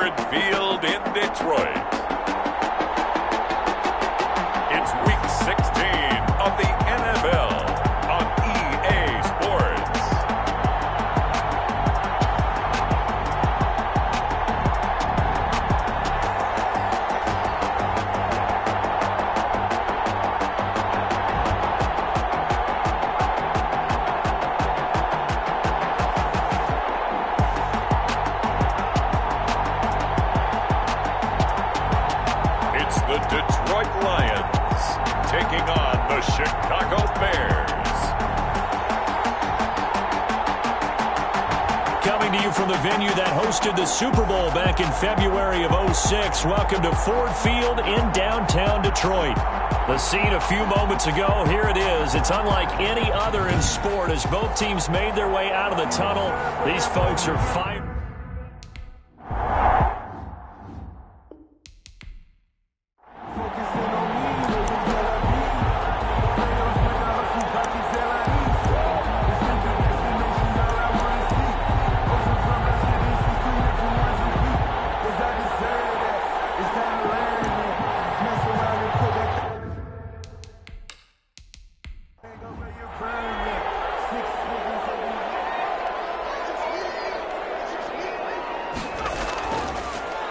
Ford Field in Detroit. It's Week 16 of the NFL on EA Sports. It's the Detroit Lions taking on the Chicago Bears. Coming to you from the venue that hosted the Super Bowl back in February of '06. Welcome to Ford Field in downtown Detroit. The scene a few moments ago, here it is. It's unlike any other in sport as both teams made their way out of the tunnel. These folks are fired.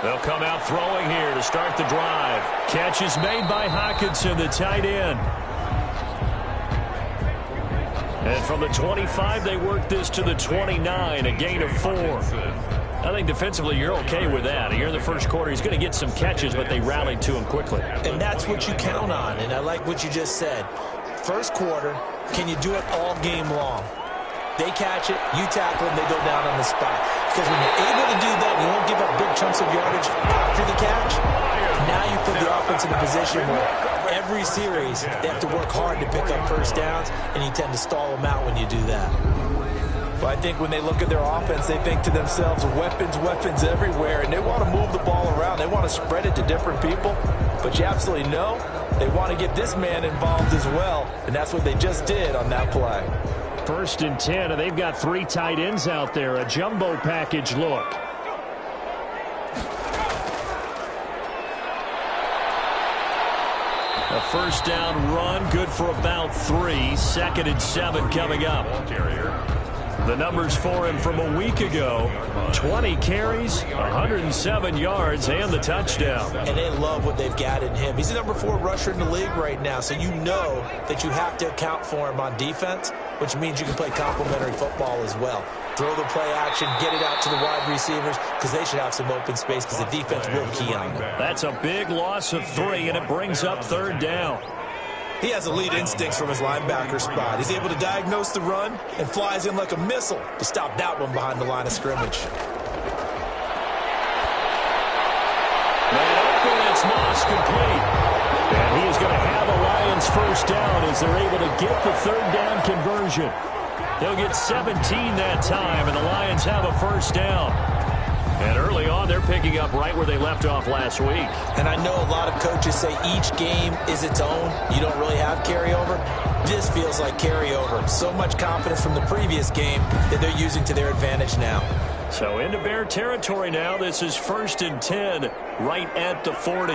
They'll come out throwing here to start the drive. Catch is made by Hockenson, the tight end. And from the 25, they work this to the 29, a gain of 4. I think defensively you're okay with that. Here in the first quarter, he's going to get some catches, but they rallied to him quickly. And that's what you count on, and I like what you just said. First quarter, can you do it all game long? They catch it, you tackle them, they go down on the spot. Because when you're able to do that, you won't give up big chunks of yardage after the catch. Now you put the offense in a position where every series they have to work hard to pick up first downs, and you tend to stall them out when you do that. Well, I think when they look at their offense, they think to themselves, weapons, weapons everywhere, and they want to move the ball around. They want to spread it to different people. But you absolutely know they want to get this man involved as well, and that's what they just did on that play. 1st and 10, and they've got 3 tight ends out there. A jumbo package look. A first down run, good for about 3. 2nd and 7 coming up. The numbers for him from a week ago: 20 carries, 107 yards, and the touchdown. And they love what they've got in him. He's the number 4 rusher in the league right now, so you know that you have to account for him on defense, which means you can play complementary football as well. Throw the play action, get it out to the wide receivers, because they should have some open space because the defense will key on them. That's a big loss of 3, and it brings up 3rd down. He has elite instincts from his linebacker spot. He's able to diagnose the run and flies in like a missile to stop that one behind the line of scrimmage. It's Moss complete. And he is going to have a Lions first down as they're able to get the 3rd down conversion. They'll get 17 that time, and the Lions have a first down. And early on, they're picking up right where they left off last week. And I know a lot of coaches say each game is its own. You don't really have carryover. This feels like carryover. So much confidence from the previous game that they're using to their advantage now. So into Bear territory now. This is 1st and 10, right at the 40.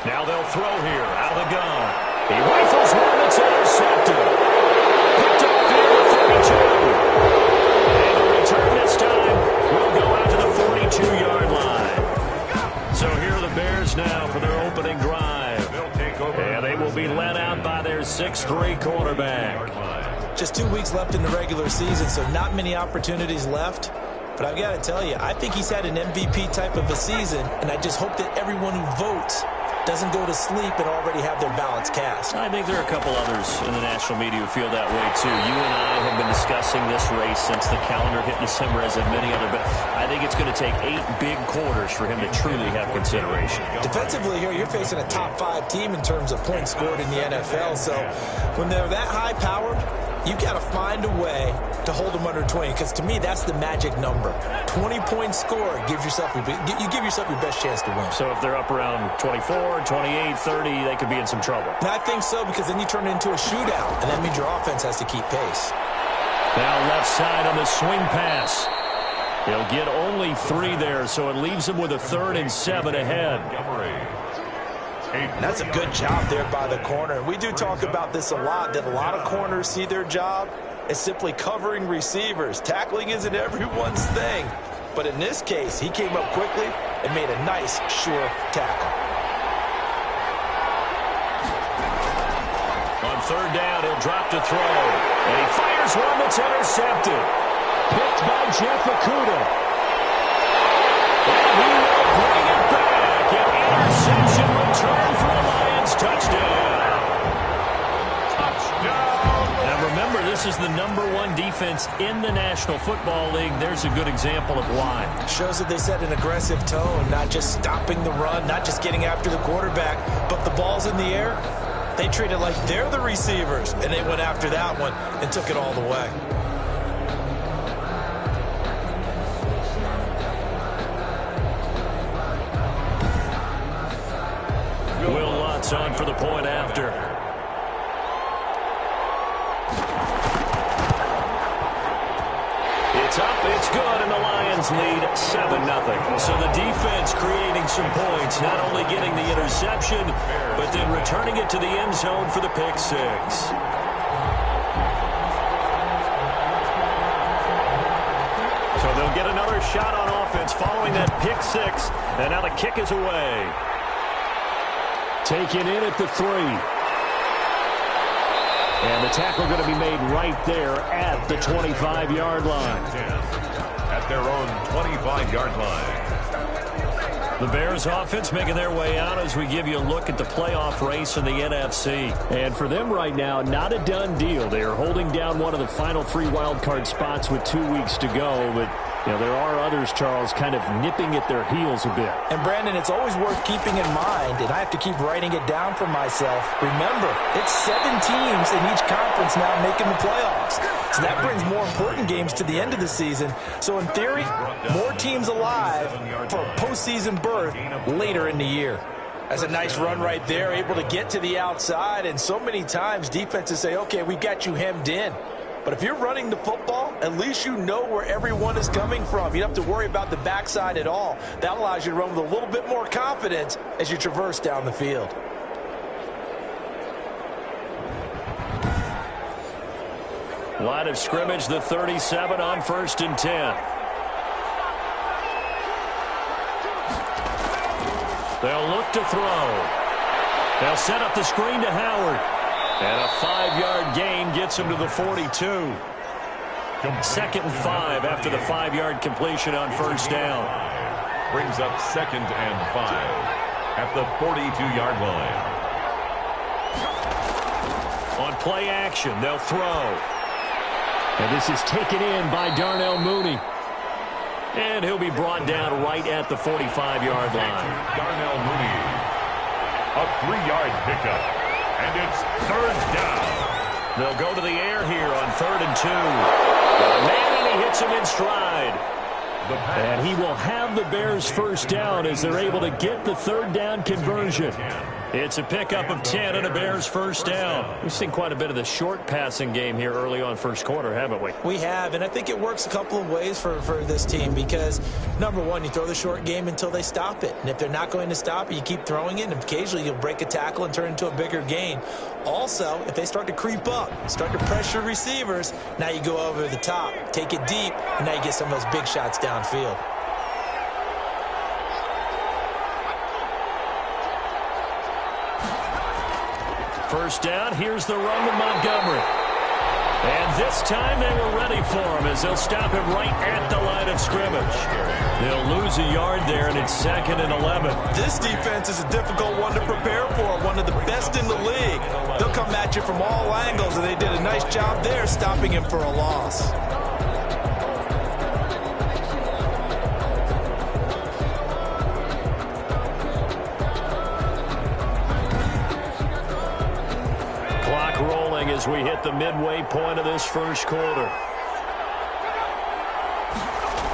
Now they'll throw here out of the gun. He rifles one that's intercepted. Picked up there at 32. And the return this time will go out to the 42-yard line. So here are the Bears now for their opening drive. And they will be led out by their 6'3" quarterback. Just 2 weeks left in the regular season, so not many opportunities left. But I've got to tell you, I think he's had an MVP type of a season, and I just hope that everyone who votes doesn't go to sleep and already have their ballots cast. I think there are a couple others in the national media who feel that way, too. You and I have been discussing this race since the calendar hit December, as have many other, but I think it's going to take 8 big quarters for him to truly have consideration. Defensively here, you're facing a top 5 team in terms of points scored in the NFL, so when they're that high-powered, you've got to find a way to hold them under 20, because to me, that's the magic number. 20-point score gives yourself you give yourself your best chance to win. So if they're up around 24, 28, 30, they could be in some trouble. And I think so, because then you turn it into a shootout, and that means your offense has to keep pace. Now left side on the swing pass. He'll get only 3 there, so it leaves him with a 3rd and 7 ahead. And that's a good job there by the corner. We do talk about this a lot, that a lot of corners see their job as simply covering receivers. Tackling isn't everyone's thing. But in this case, he came up quickly and made a nice, sure tackle. On 3rd down, he'll drop to throw. And he fires one that's intercepted. Picked by Jeff Okudah. And he will bring it back. An interception return for the Lions. Touchdown. Now remember, this is the #1 defense in the National Football League. There's a good example of why. Shows that they set an aggressive tone, not just stopping the run, not just getting after the quarterback, but the ball's in the air. They treat it like they're the receivers, and they went after that one and took it all the way. Will Lutz on for the point after. It's up, it's good, and the Lions lead 7-0. So the defense creating some points, not only getting the interception, but then returning it to the end zone for the pick 6. So they'll get another shot on offense following that pick 6, and now the kick is away. Taken in at the 3. And the tackle going to be made right there at the 25-yard line. At their own 25-yard line. The Bears offense making their way out as we give you a look at the playoff race in the NFC. And for them right now, not a done deal. They are holding down one of the final 3 wildcard spots with 2 weeks to go. But, you know, there are others, Charles, kind of nipping at their heels a bit. And, Brandon, it's always worth keeping in mind, and I have to keep writing it down for myself. Remember, it's 7 teams in each conference now making the playoffs. So that brings more important games to the end of the season. So, in theory, more teams alive for a postseason berth later in the year. That's a nice run right there, able to get to the outside. And so many times defenses say, okay, we got you hemmed in. But if you're running the football, at least you know where everyone is coming from. You don't have to worry about the backside at all. That allows you to run with a little bit more confidence as you traverse down the field. Line of scrimmage, the 37 on 1st and 10. They'll look to throw. They'll set up the screen to Howard. And a 5-yard gain gets him to the 42. 2nd and 5 after the 5-yard completion on 1st down. Brings up 2nd and 5 at the 42-yard line. On play action, they'll throw. And this is taken in by Darnell Mooney. And he'll be brought down right at the 45-yard line. Darnell Mooney. A 3-yard pickup. And it's 3rd down. They'll go to the air here on 3rd and 2. Man, and he hits him in stride. And he will have the Bears' 1st down as they're able to get the 3rd down conversion. It's a pickup of 10 and a Bears' 1st down. We've seen quite a bit of the short passing game here early on 1st quarter, haven't we? We have, and I think it works a couple of ways for this team because, number one, you throw the short game until they stop it. And if they're not going to stop it, you keep throwing it, and occasionally you'll break a tackle and turn into a bigger gain. Also, if they start to creep up, start to pressure receivers, now you go over the top, take it deep, and now you get some of those big shots downfield. First down, here's the run with Montgomery. And this time they were ready for him as they'll stop him right at the line of scrimmage. They'll lose a yard there, and it's 2nd and 11. This defense is a difficult one to prepare for, one of the best in the league. They'll come at you from all angles, and they did a nice job there stopping him for a loss. As we hit the midway point of this 1st quarter.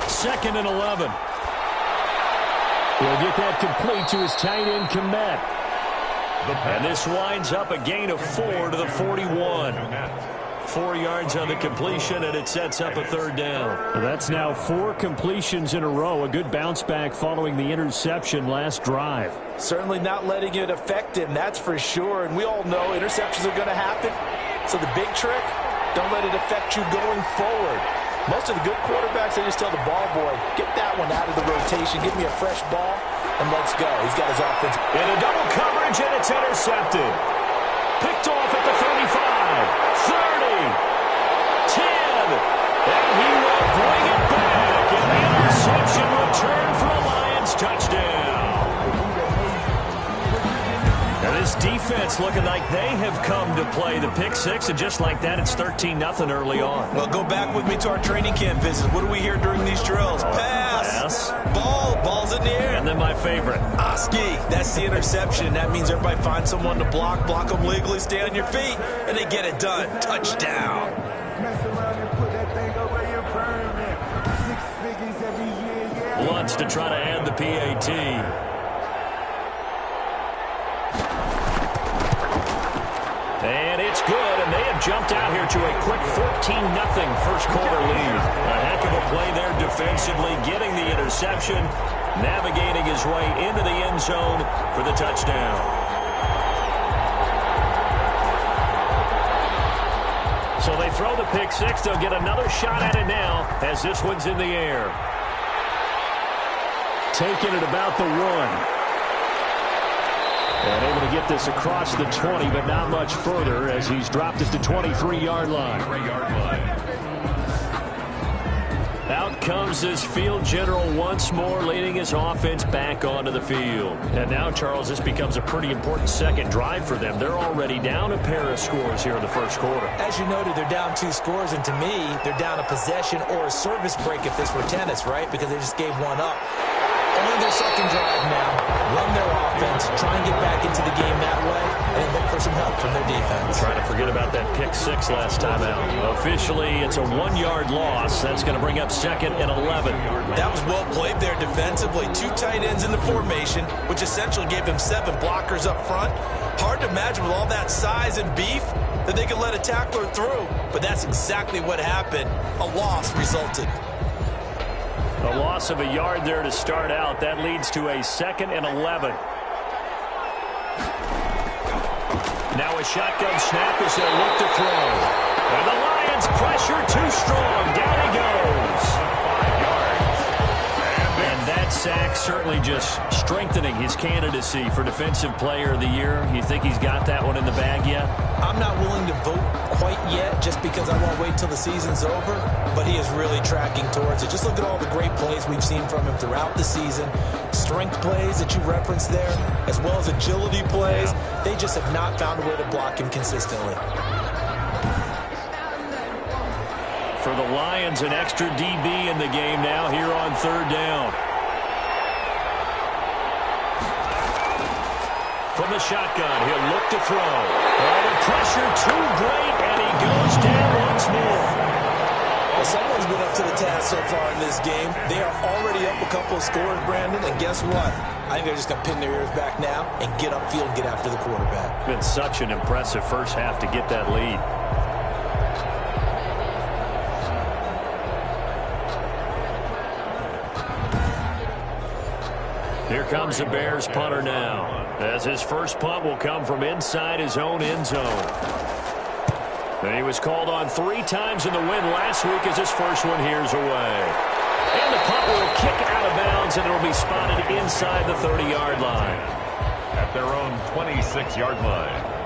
2nd and 11. He'll get that complete to his tight end, Komet. And this winds up a gain of 4 to the 41. 4 yards on the completion, and it sets up a third down. That's now 4 completions in a row. A good bounce back following the interception last drive. Certainly not letting it affect him, that's for sure. And we all know interceptions are going to happen. So the big trick, don't let it affect you going forward. Most of the good quarterbacks, they just tell the ball boy, get that one out of the rotation, give me a fresh ball, and let's go. He's got his offense. In a double coverage, and it's intercepted. Picked off at the 35, 30, 10, and he will bring it back. And the interception return for a Lions touchdown. Now this defense looking like they have come to play the pick six, and just like that, it's 13-0 early on. Well, go back with me to our training camp visit. What do we hear during these drills? Pass. Ball's in the air. And then my favorite. Oski, that's the interception. That means everybody finds someone to block them legally, stay on your feet, and they get it done. Touchdown. Wants to try to add the PAT. And it's good, and they have jumped out here to a quick 14-0 first quarter lead. A heck of a play there defensively, getting the interception, navigating his way into the end zone for the touchdown. So they throw the pick six. They'll get another shot at it now as this one's in the air. Taking it about the 1. And able to get this across the 20, but not much further as he's dropped it to 23-yard line. Out comes this field general once more, leading his offense back onto the field. And now, Charles, this becomes a pretty important second drive for them. They're already down a pair of scores here in the first quarter. As you noted, they're down 2 scores, and to me, they're down a possession or a service break if this were tennis, right? Because they just gave one up. On their second drive now, run their offense, try and get back into the game that way, and look for some help from their defense. Trying to forget about that pick six last time out. Officially, it's a 1-yard loss. That's going to bring up 2nd and 11. That was well played there defensively. 2 tight ends in the formation, which essentially gave them 7 blockers up front. Hard to imagine with all that size and beef that they could let a tackler through, but that's exactly what happened. A loss resulted. A loss of a yard there to start out. That leads to a 2nd and 11. Now a shotgun snap as they look to throw. And the Lions pressure too strong. Down he goes. 5 yards. And that sack certainly just strengthening his candidacy for Defensive Player of the Year. You think he's got that one in the bag yet? I'm not willing to vote quite yet just because I won't wait till the season's over, but he is really tracking towards it. Just look at all the great plays we've seen from him throughout the season. Strength plays that you referenced there, as well as agility plays. They just have not found a way to block him consistently. For the Lions, an extra DB in the game now here on 3rd down. From the shotgun, he'll look to throw. Oh, the pressure too great, and he goes down once more. Well, someone's been up to the task so far in this game. They are already up a couple of scores, Brandon, and guess what? I think they're just going to pin their ears back now and get upfield and get after the quarterback. Been such an impressive first half to get that lead. Here comes the Bears punter now, as his first punt will come from inside his own end zone. And he was called on 3 times in the win last week as his first one here's away. And the punt will kick out of bounds, and it will be spotted inside the 30-yard line. At their own 26-yard line.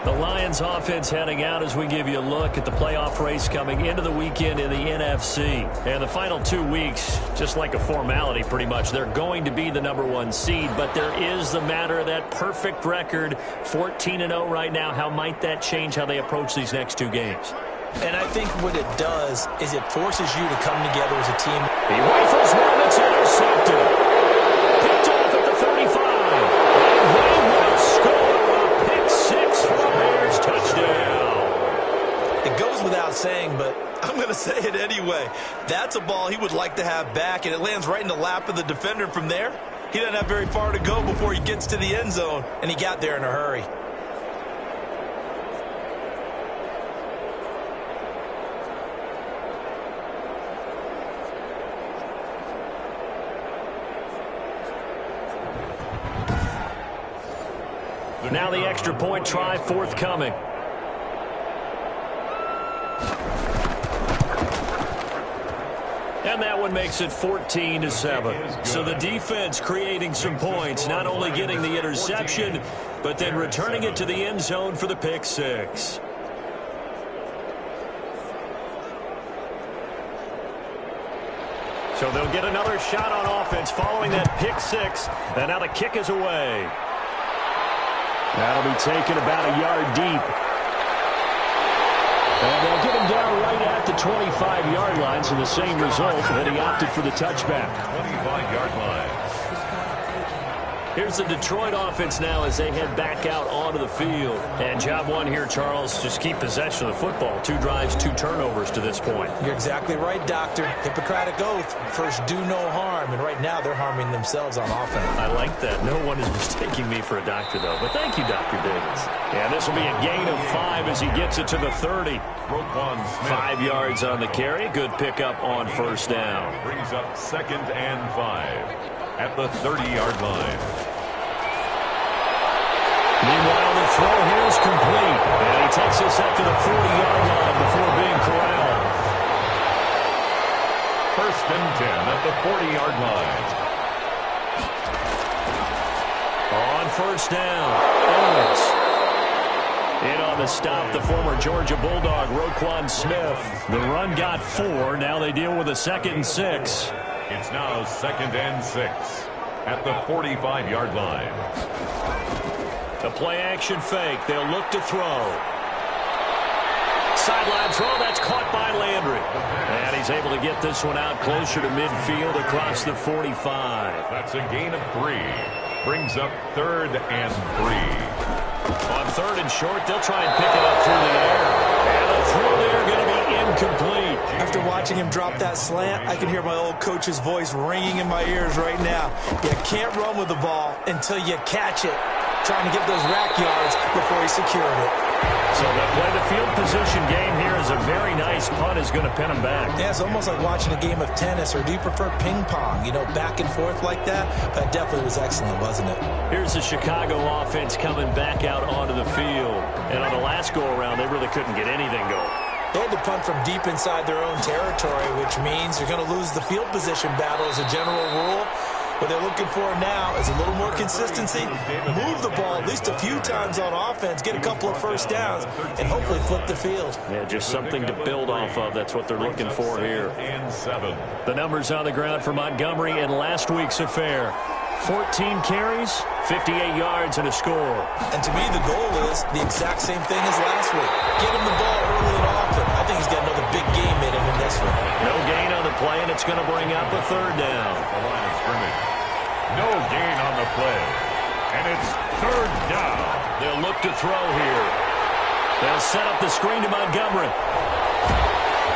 The Lions offense heading out as we give you a look at the playoff race coming into the weekend in the NFC. And the final 2 weeks, just like a formality pretty much, they're going to be the #1 seed. But there is the matter of that perfect record, 14-0 right now. How might that change how they approach these next 2 games? And I think what it does is it forces you to come together as a team. He rifles one that's intercepted. Picked off at the 35. And they will score a pick six for a Bears touchdown. It goes without saying, but I'm going to say it anyway. That's a ball he would like to have back, and it lands right in the lap of the defender from there. He doesn't have very far to go before he gets to the end zone, and he got there in a hurry. Now the extra point try forthcoming. And that one makes it 14-7. So the defense creating some points, not only getting the interception, but then returning it to the end zone for the pick six. So they'll get another shot on offense following that pick six. And now the kick is away. That'll be taken about a yard deep. And they'll get him down right at the 25-yard line, so the same result, but he opted for the touchback. 25-yard line. Here's the Detroit offense now as they head back out onto the field. And job one here, Charles, just keep possession of the football. 2 drives, 2 turnovers to this point. You're exactly right, Doctor. Hippocratic oath. First, do no harm. And right now, they're harming themselves on offense. I like that. No one is mistaking me for a doctor, though. But thank you, Dr. Davis. Yeah, this will be a gain of 5 as he gets it to the 30. 5 yards on the carry. Good pickup on first down. Brings up 2nd and 5 at the 30-yard line. Meanwhile, the throw here is complete. And he takes us up to the 40-yard line before being corralled. 1st and 10 at the 40-yard line. On first down, Owens. In on the stop, the former Georgia Bulldog, Roquan Smith. The run got 4. Now they deal with a 2nd and 6. It's now 2nd and 6 at the 45-yard line. A play-action fake. They'll look to throw. Sideline throw. That's caught by Landry. And he's able to get this one out closer to midfield across the 45. That's a gain of 3. Brings up 3rd and 3. On 3rd and short, they'll try and pick it up through the air. And the throw there going to be incomplete. After watching him drop that slant, I can hear my old coach's voice ringing in my ears right now. You can't run with the ball until you catch it. Trying to get those rack yards before he secured it. So they'll play the field position game here as a very nice punt is going to pin them back. Yeah, it's almost like watching a game of tennis, or do you prefer ping pong? You know, back and forth like that? That definitely was excellent, wasn't it? Here's the Chicago offense coming back out onto the field. And on the last go-around, they really couldn't get anything going. They had to punt from deep inside their own territory, which means you're going to lose the field position battle as a general rule. What they're looking for now is a little more consistency, move the ball at least a few times on offense, get a couple of first downs, and hopefully flip the field. Yeah, just something to build off of. That's what they're looking for here. The numbers on the ground for Montgomery in last week's affair. 14 carries, 58 yards, and a score. And to me, the goal is the exact same thing as last week. Get him the ball early and often. I think he's got another big game in him in this one. No gain on the play, and it's going to bring up a 3rd down. The line of scrimmage. No gain on the play. And it's 3rd down. They'll look to throw here. They'll set up the screen to Montgomery.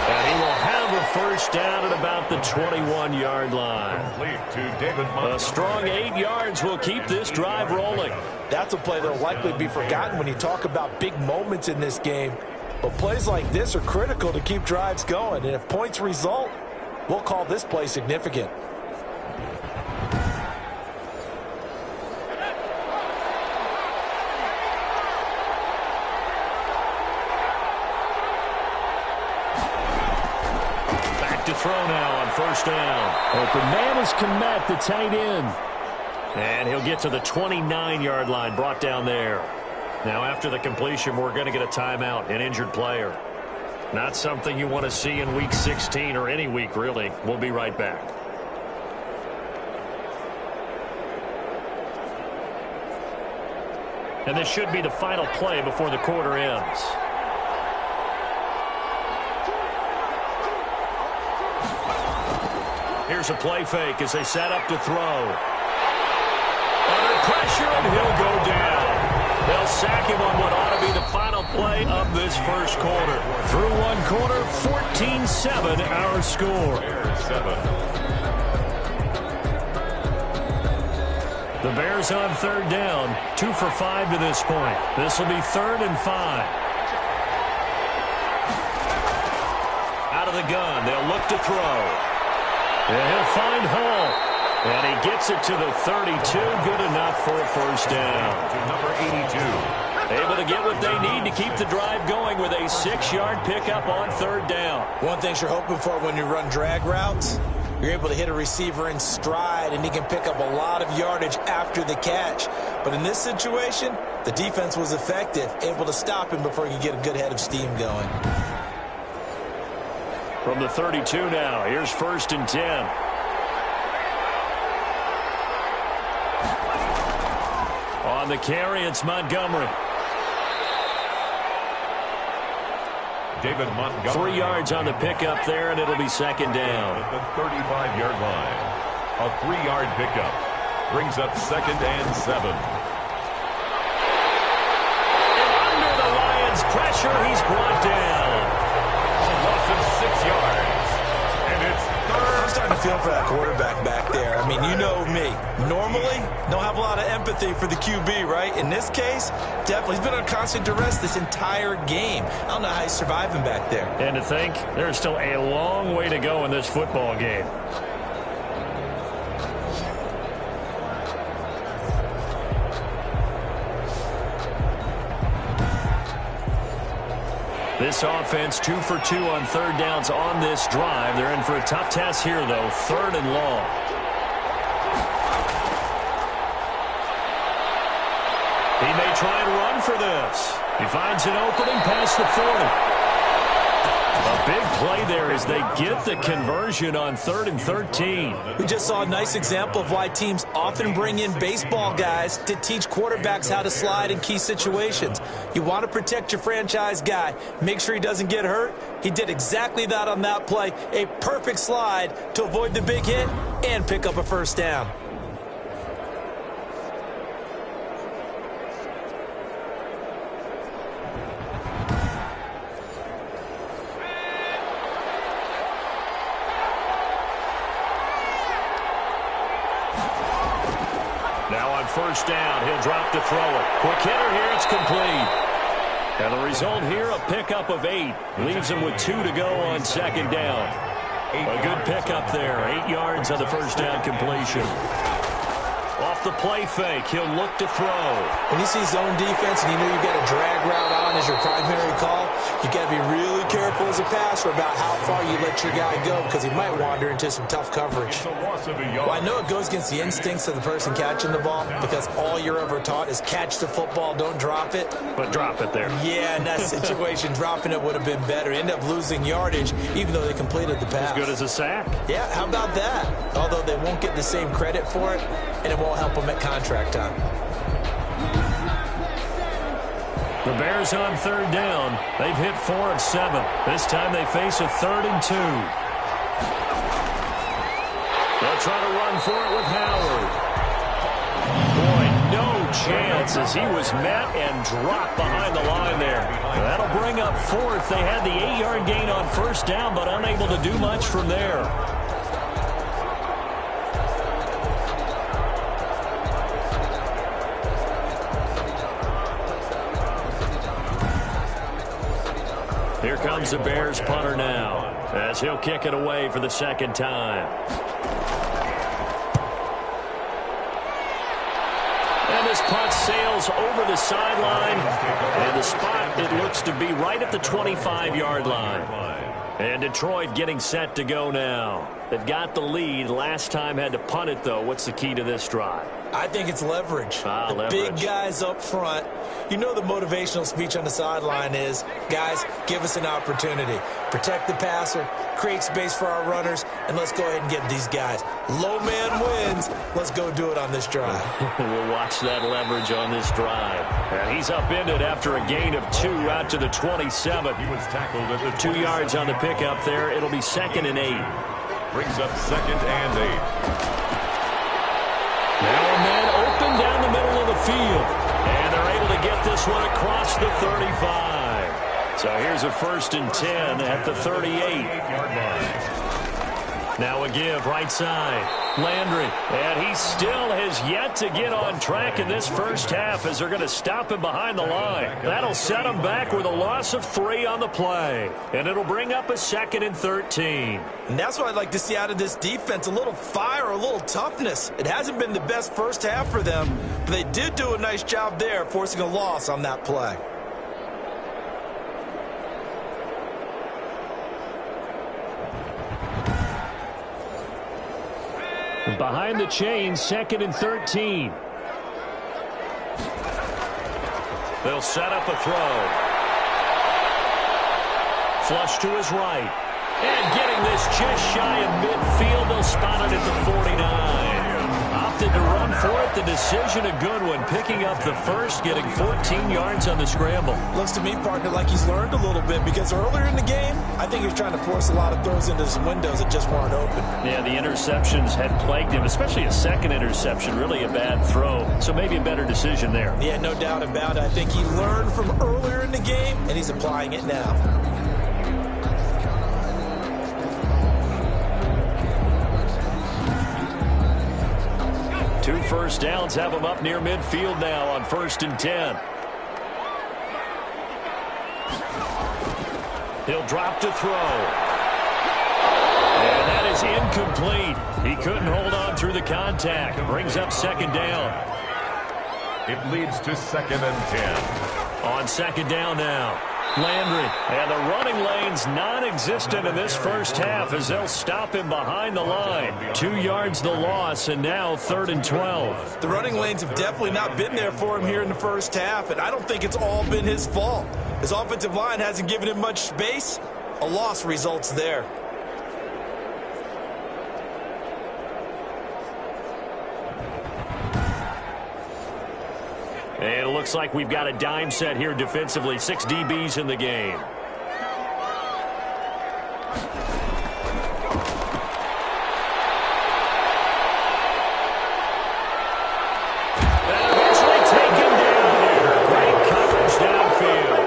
And he will have a first down at about the 21-yard line. Complete to David Montgomery. A strong 8 yards will keep this drive rolling. That's a play that will likely be forgotten when you talk about big moments in this game. But plays like this are critical to keep drives going. And if points result, we'll call this play significant. To throw now on first down. Open man is Kmet, the tight end. And he'll get to the 29-yard line, brought down there. Now after the completion, we're going to get a timeout, an injured player. Not something you want to see in week 16 or any week, really. We'll be right back. And this should be the final play before the quarter ends. Here's a play fake as they set up to throw. Under pressure, and he'll go down. They'll sack him on what ought to be the final play of this first quarter. Through one quarter, 14-7 our score. The Bears on 3rd down, 2 for 5 to this point. This will be 3rd and 5. Out of the gun, they'll look to throw. And he'll find Hall. And he gets it to the 32. Good enough for a first down. To number 82. Able to get what they need to keep the drive going with a 6-yard pickup on third down. One thing you're hoping for when you run drag routes, you're able to hit a receiver in stride, and he can pick up a lot of yardage after the catch. But in this situation, the defense was effective, able to stop him before he could get a good head of steam going. From the 32 now, here's 1st and 10. On the carry, it's Montgomery. David Montgomery. 3 yards on the pickup there, and it'll be 2nd down. At the 35-yard line. A 3-yard pickup. Brings up 2nd and 7. And under the Lions' pressure, he's brought down. A loss of 6 yards. And it's 3rd. I'm starting to feel for that quarterback back there. I mean, you know me. Normally, don't have a lot of empathy for the QB, right? In this case, definitely. He's been on constant duress this entire game. I don't know how he's surviving back there. And to think, there's still a long way to go in this football game. This offense 2 for 2 on 3rd downs on this drive. They're in for a tough test here, though. 3rd and long. He may try and run for this. He finds an opening past the 40. A big play there as they get the conversion on 3rd and 13. We just saw a nice example of why teams often bring in baseball guys to teach quarterbacks how to slide in key situations. You want to protect your franchise guy. Make sure he doesn't get hurt. He did exactly that on that play. A perfect slide to avoid the big hit and pick up a first down. Now on 1st down, he'll drop to throw it. Quick hitter here, it's complete. And the result here, a pickup of 8. Leaves him with 2 to go on 2nd down. A good pickup there. 8 yards on the first down completion. Off the play fake, he'll look to throw. When you see zone defense and you know you've got a drag route on as your primary call, you got to be really careful as a passer about how far you let your guy go because he might wander into some tough coverage. Well, I know it goes against the instincts of the person catching the ball because all you're ever taught is catch the football, don't drop it. But drop it there. Yeah, in that situation, dropping it would have been better. End up losing yardage even though they completed the pass. As good as a sack. Yeah, how about that? Although they won't get the same credit for it, and it won't help them at contract time. The Bears on 3rd down. They've hit 4 of 7. This time they face a 3rd and 2. They'll try to run for it with Howard. Boy, no chance as he was met and dropped behind the line there. That'll bring up 4th. They had the 8-yard gain on 1st down, but unable to do much from there. Here comes the Bears punter now as he'll kick it away for the 2nd time. And this punt sails over the sideline. And the spot, it looks to be right at the 25-yard line. And Detroit getting set to go now. They've got the lead. Last time had to punt it, though. What's the key to this drive? I think it's leverage. Leverage. Big guys up front. You know the motivational speech on the sideline is, guys, give us an opportunity. Protect the passer, create space for our runners, and let's go ahead and get these guys. Low man wins. Let's go do it on this drive. We'll watch that leverage on this drive. And he's upended after a gain of 2 out to the 27. He was tackled at the 2 yards on the pickup there. It'll be 2nd and 8. Brings up 2nd and 8. Now a man open down the middle of the field. And they're able to get this one across the 35. So here's a 1st and 10 at the 38. Now a give right side. Landry. And he still has yet to get on track in this first half as they're going to stop him behind the line. That'll set him back with a loss of 3 on the play. And it'll bring up a 2nd and 13. And that's what I'd like to see out of this defense, a little fire, a little toughness. It hasn't been the best first half for them, but they did do a nice job there forcing a loss on that play. Behind the chains, 2nd and 13. They'll set up a throw. Flush to his right. And getting this just shy of midfield, they'll spot it at the 49. Opted to run for it. The decision a good one. Picking up the first, getting 14 yards on the scramble. Looks to me, partner, like he's learned a little bit because earlier in the game, I think he was trying to force a lot of throws into some windows that just weren't open. Yeah, the interceptions had plagued him, especially a second interception. Really a bad throw. So maybe a better decision there. Yeah, no doubt about it. I think he learned from earlier in the game, and he's applying it now. 2 first downs have him up near midfield now on 1st and 10. He'll drop to throw. And that is incomplete. He couldn't hold on through the contact. Brings up 2nd down. It leads to 2nd and 10. On 2nd down now. Landry. And the running lane's non-existent in this first half as they'll stop him behind the line. 2 yards the loss, and now 3rd and 12. The running lanes have definitely not been there for him here in the first half, and I don't think it's all been his fault. His offensive line hasn't given him much space. A loss results there. And it looks like we've got a dime set here defensively. 6 DBs in the game. And eventually taken down here. Great coverage downfield.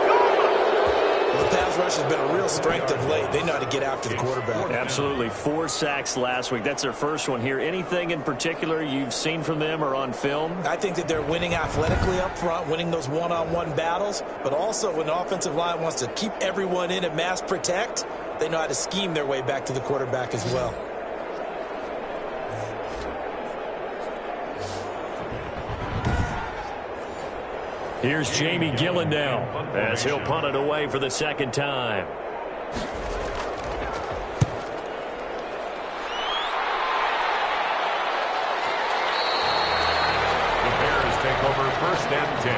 Well, the pass rush has been a real strength of late. They know how to get after the quarterback. Absolutely. 4 sacks last week. That's their first one here. Anything in particular you've seen from them or on film? I think that they're winning athletically up front, winning those one-on-one battles, but also when the offensive line wants to keep everyone in and mass protect, they know how to scheme their way back to the quarterback as well. Here's Jamie Gillen now as he'll punt it away for the 2nd time. Over 1st and 10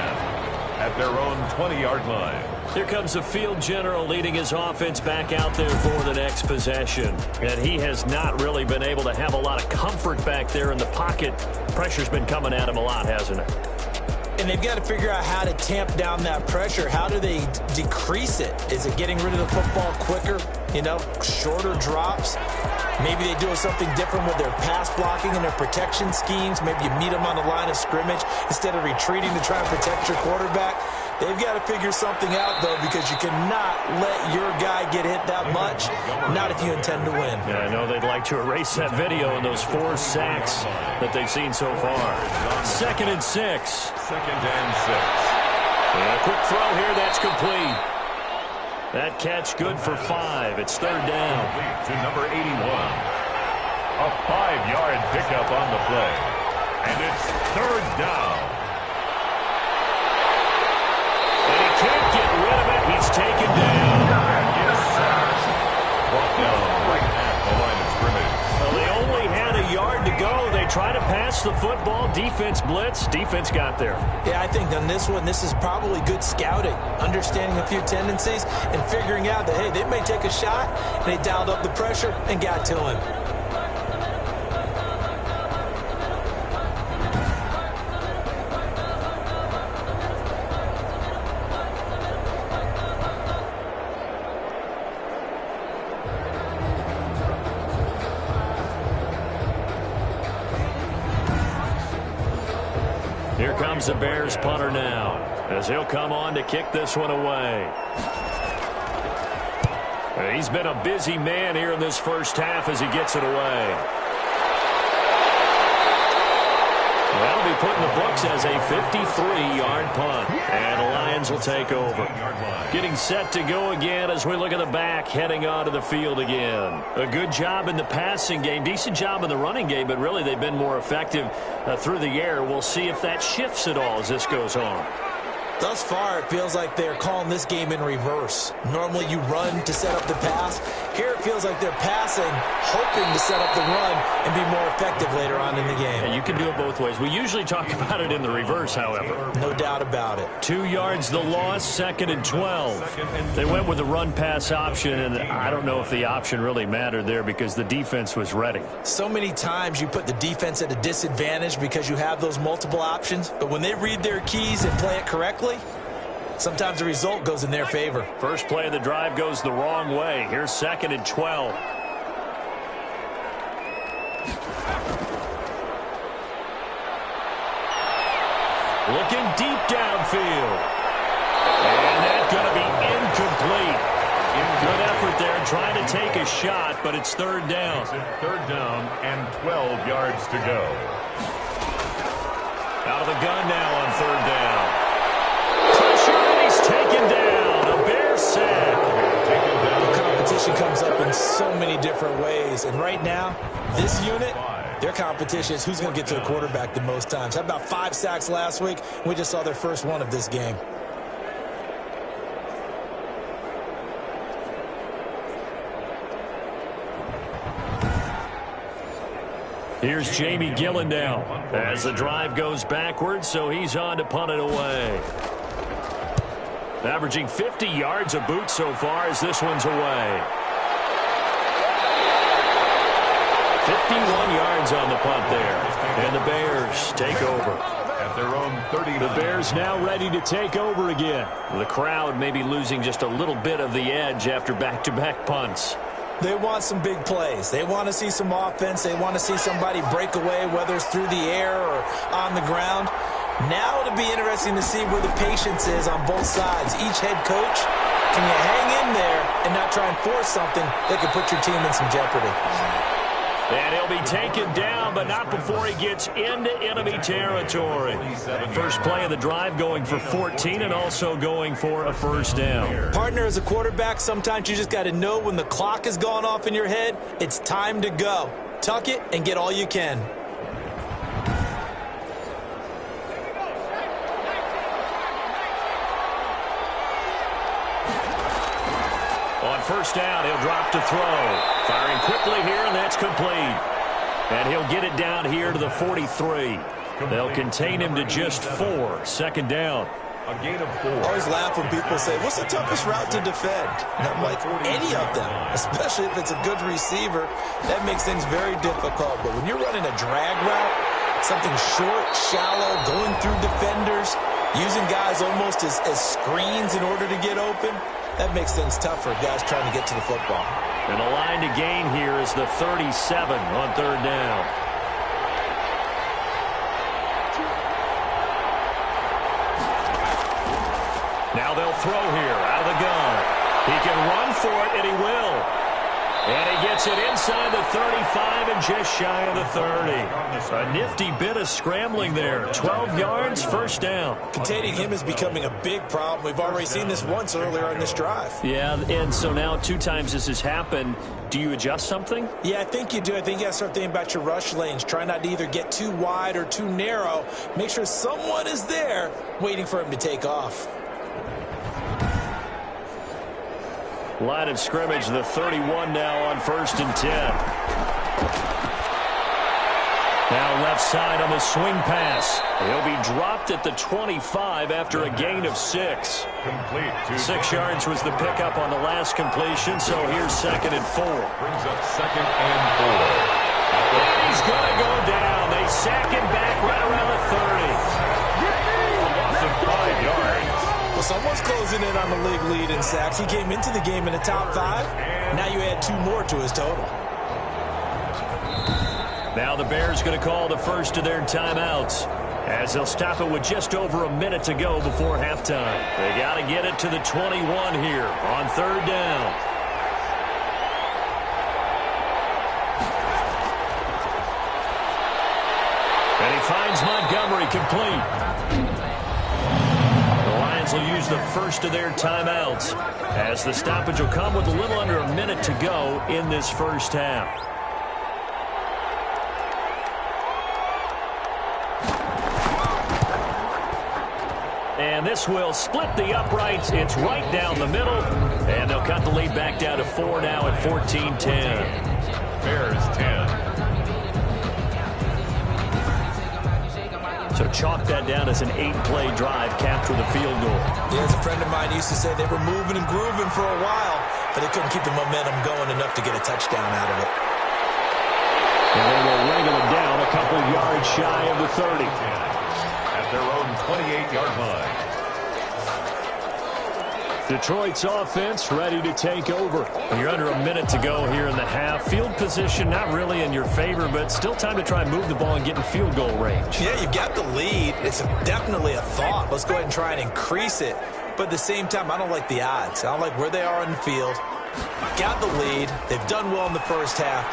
at their own 20-yard line. Here comes the field general leading his offense back out there for the next possession. And he has not really been able to have a lot of comfort back there in the pocket. Pressure's been coming at him a lot, hasn't it? And they've got to figure out how to tamp down that pressure. How do they decrease it? Is it getting rid of the football quicker? You know, shorter drops? Maybe they do something different with their pass blocking and their protection schemes. Maybe you meet them on the line of scrimmage instead of retreating to try and protect your quarterback. They've got to figure something out, though, because you cannot let your guy get hit that much, not if you intend to win. Yeah, I know they'd like to erase that video and those 4 sacks that they've seen so far. 2nd and 6. 2nd and 6. And a quick throw here, that's complete. That catch good for 5. It's 3rd down. To number 81. A 5-yard pickup on the play. And it's 3rd down. And he can't get rid of it. He's taken down. Yes, sir. Brought down right at the line of scrimmage. Well, they only had a yard to go. They try to pass the football. Defense blitz. Defense got there. Yeah, I think on this one, this is probably good scouting, understanding a few tendencies, and figuring out that, hey, they may take a shot, and they dialed up the pressure and got to him. Here comes the Bears punter now as he'll come on to kick this one away. He's been a busy man here in this first half as he gets it away. That'll be put in the books as a 53-yard punt. And the Lions will take over. Getting set to go again as we look at the back heading onto the field again. A good job in the passing game, decent job in the running game, but really they've been more effective through the air. We'll see if that shifts at all as this goes on. Thus far, it feels like they're calling this game in reverse. Normally you run to set up the pass. Here it feels like they're passing, hoping to set up the run and be more effective later on in the game. Yeah, you can do it both ways. We usually talk about it in the reverse, however. No doubt about it. 2 yards the loss, 2nd and 12. They went with the run-pass option, and I don't know if the option really mattered there because the defense was ready. So many times you put the defense at a disadvantage because you have those multiple options, but when they read their keys and play it correctly, sometimes the result goes in their favor. First play of the drive goes the wrong way. Here's 2nd and 12. Looking deep downfield. And that's going to be incomplete. Good effort there trying to take a shot, but it's 3rd down. 3rd down and 12 yards to go. Out of the gun now on 3rd down. Pressure, and he's taken down. A Bear sack. The competition comes up in so many different ways, and right now, this unit, their competition is who's going to get to the quarterback the most times. How about 5 sacks last week? We just saw their first one of this game. Here's Jamie Gillen now as the drive goes backwards, so he's on to punt it away. Averaging 50 yards a boot so far as this one's away. 51 yards on the punt there. And the Bears take over. At their own 30. The Bears now ready to take over again. The crowd may be losing just a little bit of the edge after back-to-back punts. They want some big plays. They want to see some offense. They want to see somebody break away, whether it's through the air or on the ground. Now it'll be interesting to see where the patience is on both sides. Each head coach, can you hang in there and not try and force something that could put your team in some jeopardy? And he'll be taken down, but not before he gets into enemy territory. First play of the drive going for 14 and also going for a 1st down. Partner, as a quarterback, sometimes you just got to know when the clock has gone off in your head, it's time to go. Tuck it and get all you can. On 1st down, he'll drop to throw. Firing quickly here, and that's complete. And he'll get it down here to the 43. They'll contain him to just 4. 2nd down. A gain of 4. I always laugh when people say, what's the toughest route to defend? And I'm like, any of them, especially if it's a good receiver. That makes things very difficult. But when you're running a drag route, something short, shallow, going through defenders, using guys almost as screens in order to get open, that makes things tough for guys trying to get to the football. And the line to gain here is the 37 on 3rd down. Now they'll throw here out of the gun. He can run for it, and he will. And he gets it inside the 35 and just shy of the 30. A nifty bit of scrambling there. 12 yards, 1st down. Containing him is becoming a big problem. We've already seen this once earlier in this drive. Yeah, and so now 2 times this has happened. Do you adjust something? Yeah, I think you do. I think you got to start thinking about your rush lanes. Try not to either get too wide or too narrow. Make sure someone is there waiting for him to take off. Line of scrimmage, the 31 now on 1st and 10. Now left side on the swing pass. He'll be dropped at the 25 after a gain of 6. Complete. 6 yards was the pickup on the last completion, so here's 2nd and 4. Brings up 2nd and 4. And he's going to go down. They sack him back right around the 30. Loss of 5 yards. Well, someone's closing in on the league lead in sacks. He came into the game in the top 5. Now you add 2 more to his total. Now the Bears going to call the first of their timeouts as they'll stop it with just over a minute to go before halftime. They got to get it to the 21 here on 3rd down. finds Montgomery complete. The Lions will use the first of their timeouts as the stoppage will come with a little under a minute to go in this first half. And this will split the uprights. It's right down the middle. And they'll cut the lead back down to 4 now at 14-10. Bears 10. So chalk that down as an 8-play drive, capture the field goal. Yeah, as a friend of mine used to say, they were moving and grooving for a while, but they couldn't keep the momentum going enough to get a touchdown out of it. And they will wrangle them down a couple yards shy of the 30. At their own 28-yard line. Detroit's offense ready to take over. You're under a minute to go here in the half. Field position not really in your favor, but still time to try and move the ball and get in field goal range. Yeah, you've got the lead. It's definitely a thought. Let's go ahead and try and increase it. But at the same time, I don't like the odds. I don't like where they are on the field. Got the lead. They've done well in the first half.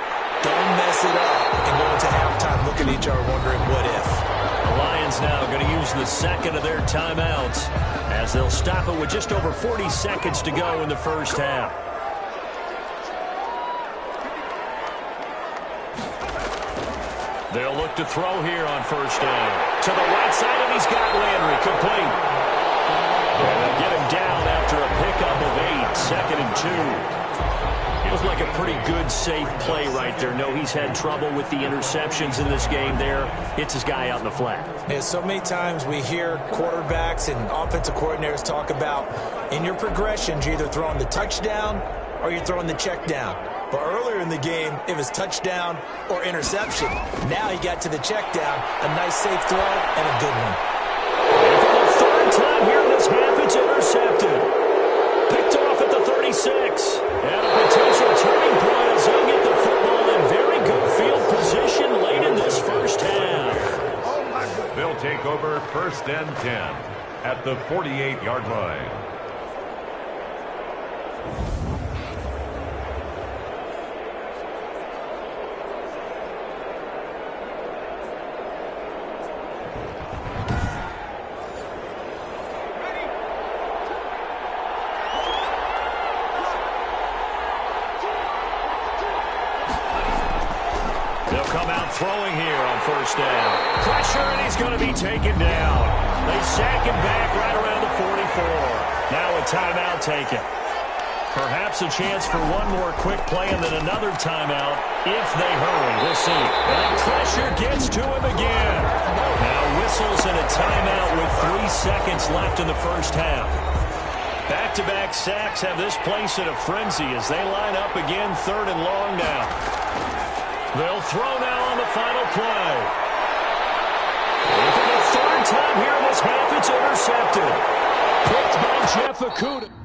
Don't mess it up and go into halftime looking at each other wondering what if. The Lions now going to use the second of their timeouts as they'll stop it with just over 40 seconds to go in the first half. They'll look to throw here on first down. To the right side, and he's got Landry complete. And they'll get him down after a pickup of 8, 2nd and 2. Looks like a pretty good, safe play right there. No, he's had trouble with the interceptions in this game there. Hits his guy out in the flat. Yeah, so many times we hear quarterbacks and offensive coordinators talk about in your progressions, you're either throwing the touchdown or you're throwing the check down. But earlier in the game, it was touchdown or interception. Now he got to the check down, a nice safe throw and a good one. And for the third time here in this half, it's intercepted. Picked off at the 36. And a potential turning point as they'll get the football in very good field position late in this first half. They'll take over 1st and 10 at the 48-yard line. Throwing here on first down. Pressure, and he's going to be taken down. They sack him back right around the 44. Now a timeout taken. Perhaps a chance for one more quick play and then another timeout if they hurry. We'll see. And pressure gets to him again. Now whistles and a timeout with 3 seconds left in the first half. Back-to-back sacks have this place in a frenzy as they line up again 3rd and long now. They'll throw now on the final play. And for the 3rd time here in this half, it's intercepted. Picked by Jeff Okudah.